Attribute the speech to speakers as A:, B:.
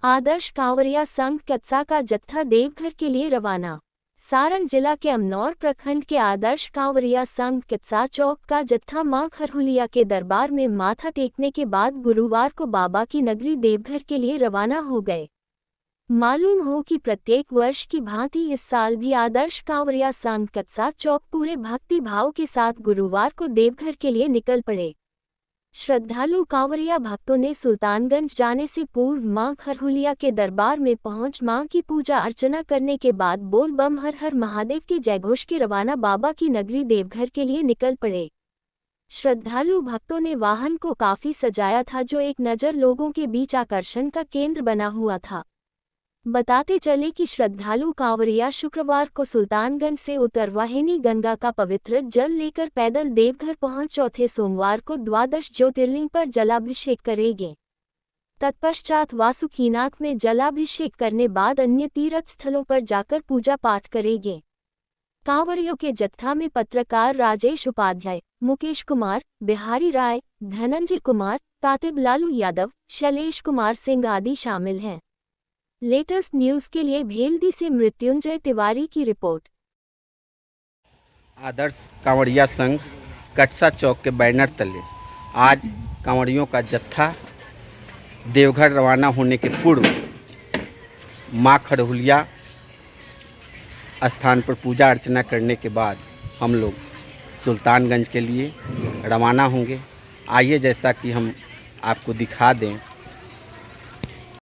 A: आदर्श कांवरिया संघ कच्चा का जत्था देवघर के लिए रवाना। सारण जिला के अमनौर प्रखंड के आदर्श कांवरिया संघ कच्चा चौक का जत्था मां खरहुलिया के दरबार में माथा टेकने के बाद गुरुवार को बाबा की नगरी देवघर के लिए रवाना हो गए। मालूम हो कि प्रत्येक वर्ष की भांति इस साल भी आदर्श कांवरिया संघ कच्चा चौक पूरे भक्ति भाव के साथ गुरुवार को देवघर के लिए निकल पड़े। श्रद्धालु कांवरिया भक्तों ने सुल्तानगंज जाने से पूर्व मां खरहुलिया के दरबार में पहुंच मां की पूजा अर्चना करने के बाद बोल बम हर हर महादेव के जयघोष के रवाना बाबा की नगरी देवघर के लिए निकल पड़े। श्रद्धालु भक्तों ने वाहन को काफी सजाया था, जो एक नज़र लोगों के बीच आकर्षण का केंद्र बना हुआ था। बताते चले कि श्रद्धालु कांवरिया शुक्रवार को सुल्तानगंज से उत्तरवाहिनी गंगा का पवित्र जल लेकर पैदल देवघर पहुंच चौथे सोमवार को द्वादश ज्योतिर्लिंग पर जलाभिषेक करेंगे। तत्पश्चात वासुकीनाथ में जलाभिषेक करने बाद अन्य तीर्थ स्थलों पर जाकर पूजा पाठ करेंगे। कांवरियों के जत्था में पत्रकार राजेश उपाध्याय, मुकेश कुमार, बिहारी राय, धनंजय कुमार, कातिब लालू यादव, शैलेश कुमार सिंह आदि शामिल हैं। लेटेस्ट न्यूज के लिए भेल्दी से मृत्युंजय तिवारी की रिपोर्ट।
B: आदर्श कांवड़िया संघ कच्चा चौक के बैनर तले आज कांवड़ियों का जत्था देवघर रवाना होने के पूर्व मां खरहुलिया स्थान पर पूजा अर्चना करने के बाद हम लोग सुल्तानगंज के लिए रवाना होंगे। आइए जैसा कि हम आपको दिखा दें